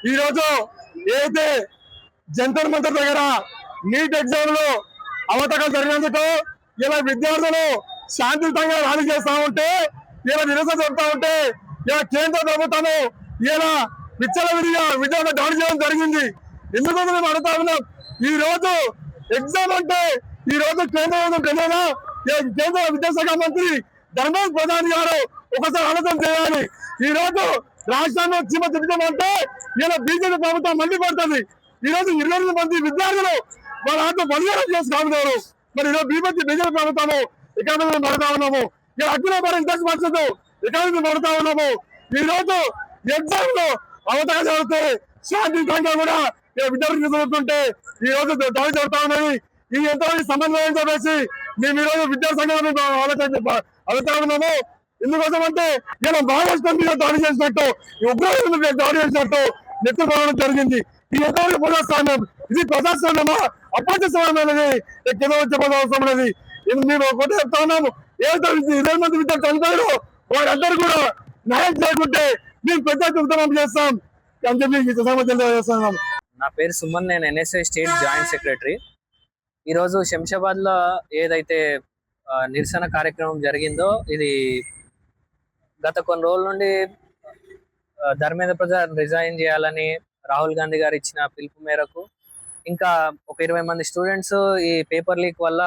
ఈ రోజు ఏదైతే జంతర్ మంతర్ దగ్గర నీట్ ఎగ్జామ్ లో అవతకం జరిగినందుకు ఇలా విద్యార్థులు శాంతియుతంగా ర్యాలీ చేస్తా ఉంటే, ఇలా నిరసన చెప్తా ఉంటే, ఇలా కేంద్ర ప్రభుత్వము ఇలా విచ్చలవిడిగా విద్యార్థులు దాడి చేయడం జరిగింది. ఎందుకు మేము అడుగుతా ఉన్నాం, ఈ రోజు ఎగ్జామ్ అంటే ఈ రోజు కేంద్ర ప్రభుత్వం కేంద్ర విద్యాశాఖ మంత్రి ధర్మేంద్ర ప్రధాన్ గారు ఒకసారి ఆలోచన చేయాలి. ఈ రోజు రాష్ట్రాన్ని చీమ తిప్పమంటే ఇలా బీజేపీ ప్రభుత్వం మండిపడుతుంది. ఈ రోజు 20 మంది విద్యార్థులు వాళ్ళ ఆత్మ బలిదానం చేసి కాదున్నారు. మరి ఈరోజు బీజేపీ ప్రభుత్వము ఎకానమీ పడుతా ఉన్నాము. ఇలా అఖిల భారత ఇండస్ట్రీ పరిషత్ ఎకానమీ పడుతా ఉన్నాము. ఈ రోజు ఎగ్జామ్ లో అవతక జరిగితే శాంతియుతంగా కూడా విద్యార్థులు చదువుతుంటే ఈ రోజు దాడి జరుగుతా ఉన్నది. ఈ ఎంతమంది సమన్వయం చెప్పేసి మేము ఈ రోజు విద్యాసంఘాలను అడుగుతా ఉన్నాము. ఎందుకోసం అంటే ఇలా మహారాష్ట్ర మీద దాడి చేసినట్టు, ఉగ్రవాదుల మీద దాడి చేసినట్టు నెత్తుకోవడం జరిగింది. ఈ ఎంతవరకు ప్రజాస్వామ్యం, ఇది ప్రజాస్వామ్యమా అప్రజాస్వామ్యం అనేది కింద వచ్చే ప్రజాస్వామ్యం అనేది మేము ఒకటి చెప్తా ఉన్నాము. 20 మంది విద్యార్థులు చనిపోయారు, వారందరూ కూడా న్యాయం చేయకుంటే మేము పెద్ద ఉద్యమం చేస్తాం అని చెప్పి సమాచారం తెలియజేస్తున్నాం. నా పేరు సుమన్, నేను ఎన్ఎస్ఐ స్టేట్ జాయింట్ సెక్రటరీ. ఈరోజు శంషాబాద్ లో ఏదైతే నిరసన కార్యక్రమం జరిగిందో, ఇది గత కొన్ని రోజుల నుండి ధర్మేంద్ర ప్రధాన్ రిజైన్ చేయాలని రాహుల్ గాంధీ గారు ఇచ్చిన పిలుపు మేరకు ఇంకా ఒక 20 మంది స్టూడెంట్స్ ఈ పేపర్ లీక్ వల్ల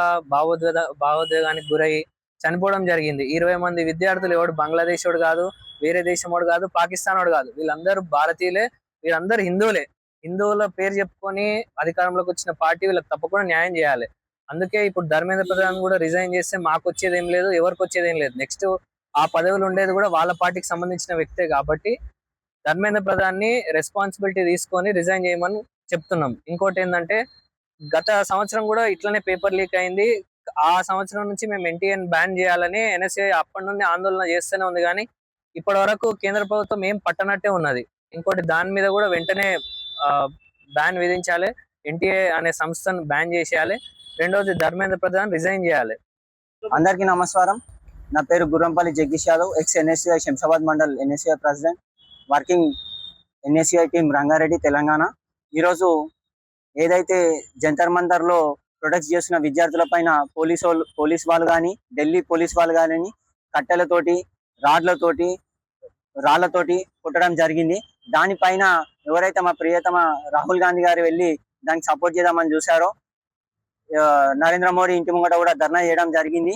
భావోద్వేగానికి గురై చనిపోవడం జరిగింది. 20 మంది విద్యార్థులు ఎవడు బంగ్లాదేశ్ వాడు కాదు, వేరే దేశం వాడు కాదు, పాకిస్తాన్ వాడు కాదు, వీళ్ళందరూ భారతీయులే, వీళ్ళందరూ హిందువులే. హిందువుల పేరు చెప్పుకొని అధికారంలోకి వచ్చిన పార్టీ వీళ్ళకి తప్పకుండా న్యాయం చేయాలి. అందుకే ఇప్పుడు ధర్మేంద్ర ప్రధాన్ కూడా రిజైన్ చేస్తే మాకు వచ్చేది ఏం లేదు, ఎవరికి వచ్చేది ఏం లేదు. నెక్స్ట్ ఆ పదవులు ఉండేది కూడా వాళ్ళ పార్టీకి సంబంధించిన వ్యక్తే కాబట్టి ధర్మేంద్ర ప్రధాన్ ని రెస్పాన్సిబిలిటీ తీసుకొని రిజైన్ చేయమని చెప్తున్నాం. ఇంకోటి ఏంటంటే, గత సంవత్సరం కూడా ఇట్లనే పేపర్ లీక్ అయింది. ఆ సంవత్సరం నుంచి మేము ఎన్టీఏని బ్యాన్ చేయాలని ఎన్ఎస్ఏ అప్పటి నుండి ఆందోళన చేస్తూనే ఉంది, కానీ ఇప్పటి వరకు కేంద్ర ప్రభుత్వం ఏం పట్టనట్టే ఉన్నది. ఇంకోటి దాని మీద కూడా వెంటనే బ్యాన్ విధించాలి, ఎన్టీఏ అనే సంస్థను బ్యాన్ చేసేయాలి. రెండోది ధర్మేంద్ర ప్రధాన్ రిజైన్ చేయాలి. అందరికీ నమస్కారం. నా పేరు Gurrampalli Jagadish Yadav, X NSCI Shamshabad mandal NSCI president, working NSCI team Rangareddy Telangana. ఈరోజు ఏదైతే జంతర్ మంతర్ లో ప్రొటెక్ట్ చేస్తున్న విద్యార్థుల పైన పోలీస్ వాళ్ళు కానీ, ఢిల్లీ పోలీస్ వాళ్ళు కానీ కట్టెలతోటి, రాళ్లతోటి కొట్టడం జరిగింది. దానిపైన ఎవరైతే మా ప్రియతమ రాహుల్ గాంధీ గారు వెళ్ళి దానికి సపోర్ట్ చేద్దామని చూశారో, నరేంద్ర మోడీ ఇంటి ముంగట కూడా ధర్నా చేయడం జరిగింది.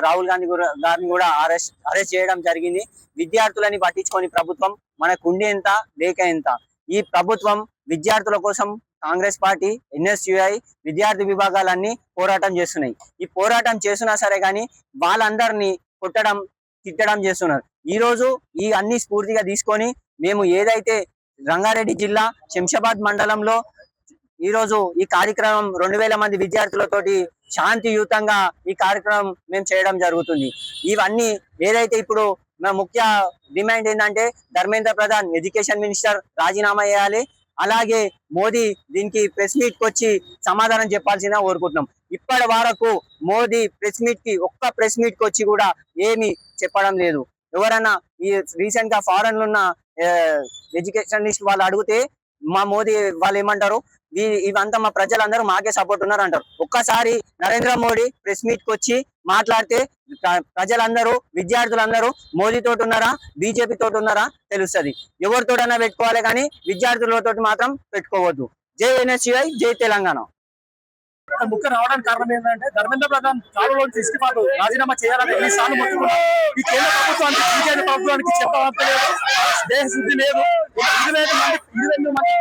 రాహుల్ గాంధీ గారిని కూడా అరెస్ట్ చేయడం జరిగింది. విద్యార్థులని పట్టించుకొని ప్రభుత్వం మనకు ఉండి ఎంత లేక ఎంత. ఈ ప్రభుత్వం విద్యార్థుల కోసం కాంగ్రెస్ పార్టీ, ఎన్ఎస్యుఐ, విద్యార్థి విభాగాలన్నీ పోరాటం చేస్తున్నాయి. ఈ పోరాటం చేస్తున్నా సరే కానీ వాళ్ళందరినీ కొట్టడం, తిట్టడం చేస్తున్నారు. ఈ రోజు ఈ అన్ని స్ఫూర్తిగా తీసుకొని మేము ఏదైతే రంగారెడ్డి జిల్లా శంషాబాద్ మండలంలో ఈ రోజు ఈ కార్యక్రమం 2000 మంది విద్యార్థులతోటి శాంతియుతంగా ఈ కార్యక్రమం మేము చేయడం జరుగుతుంది. ఇవన్నీ ఏదైతే ఇప్పుడు ముఖ్య డిమాండ్ ఏంటంటే, ధర్మేంద్ర ప్రధాన్ ఎడ్యుకేషన్ మినిస్టర్ రాజీనామా చేయాలి. అలాగే మోదీ దీనికి ప్రెస్ మీట్ కి వచ్చి సమాధానం చెప్పాల్సిందిగా కోరుకుంటున్నాం. ఇప్పటి వరకు మోదీ ఒక్క ప్రెస్ మీట్ కి వచ్చి కూడా ఏమి చెప్పడం లేదు. ఎవరన్నా ఈ రీసెంట్ గా ఫారెన్ లో ఉన్న ఎడ్యుకేషనిస్ట్ వాళ్ళు అడిగితే మా మోదీ వాళ్ళు ఏమంటారు, ఇవంతా మా ప్రజలందరూ మాకే సపోర్ట్ ఉన్నారు అంటారు. ఒక్కసారి నరేంద్ర మోడీ ప్రెస్ మీట్ కి వచ్చి మాట్లాడితే ప్రజలందరూ, విద్యార్థులందరూ మోదీ తోటి ఉన్నారా, బీజేపీ తోటి ఉన్నారా తెలుస్తుంది. ఎవరితోటైనా పెట్టుకోవాలి కానీ విద్యార్థులతో మాత్రం పెట్టుకోవద్దు. జై ఎన్ఎస్యుఐ, జై తెలంగాణ. ముఖ్య రావడానికి కారణం ఏంటంటే, ధర్మేంద్ర ప్రధాన్ కాలంలోంచి ఇస్తిఫాకు రాజీనామా చేయాలని ఎన్నిసార్లు మొత్తుకున్నారు. ఈ కేంద్ర ప్రభుత్వానికి, బీజేపీ ప్రభుత్వానికి చెప్పవంత లేదు, దేశశుద్ధి లేదు. 22 మంది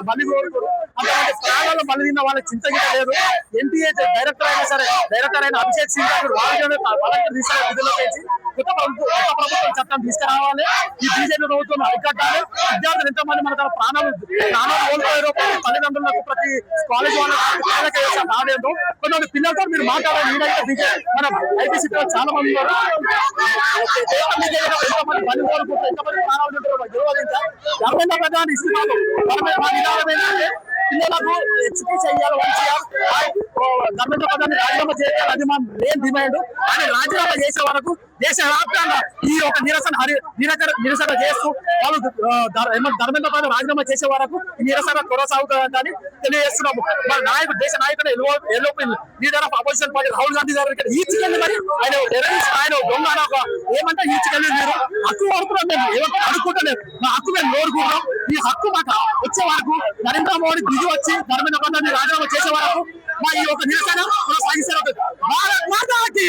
బలి కోరుకోరు, అంతమంది ప్రాణాలు బలి తిన్న వాళ్ళకి చింతగిత లేదు. ఎన్టీఏ డైరెక్టర్ అయినా సరే, డైరెక్టర్ అయిన అభిషేక్ సింగ్ గారు వాళ్ళకి తీసుకునే విధుల్లో పెంచి కొత్త ప్రభుత్వం చట్టం తీసుకురావాలి. ఈ బీజేపీ ప్రభుత్వం అరికట్టాలి. విద్యార్థులు ఎంతమంది మన ప్రాణాలు కోల్పోయారో, తల్లిదండ్రులకు, ప్రతి కాలేజ్ వాళ్ళకి రాలేదు. కొంతమంది పిల్లలతో మీరు మాట్లాడాలి. మన ఐపీసీ చాలా మంది బలి కోరుకుంటారు, ఎంతమంది ప్రాణాలు ధర్మేంద్ర ప్రధాన్ ఇస్తున్నారు. పిల్లలకు ఎక్స్పీ చేయాలి. ధర్మేంద్ర ప్రధాన్ రాజీనామా చేయాలి, అది మా మెయిన్ డిమాండ్. కానీ రాజీనామా చేసే వరకు దేశవ్యాప్తంగా ఈ యొక్క నిరసన చేస్తూ వాళ్ళు ధర్మేంద్ర ప్రధాన్ రాజీనామా చేసే వరకు ఈ నిరసన కొనసాగుతుందని తెలియజేస్తున్నాము. మన నాయకుడు దేశ నాయకుడు LOP leader of opposition party Rahul Gandhi గారు ఇక్కడ ఈడ్చుకెళ్ళి మరి ఆయన టెర్రరిస్ట్ ఆయన దొంగ ఏమంటే ఈడ్చుకెళ్ళి మీరు హక్కు కోరుతున్నాం, మేము ఏమంటే అడుక్కుంటలేదు, మా హక్కు మేము కోరుకుంటున్నాం. ఈ హక్కు మాకు వచ్చే వరకు నరేంద్ర మోడీ దిగి వచ్చి ధర్మేంద్ర ప్రధాన్ రాజీనామా చేసే వరకు మా ఈ యొక్క నిరసన కొనసాగిస్తారు. భారత్ మాతాకి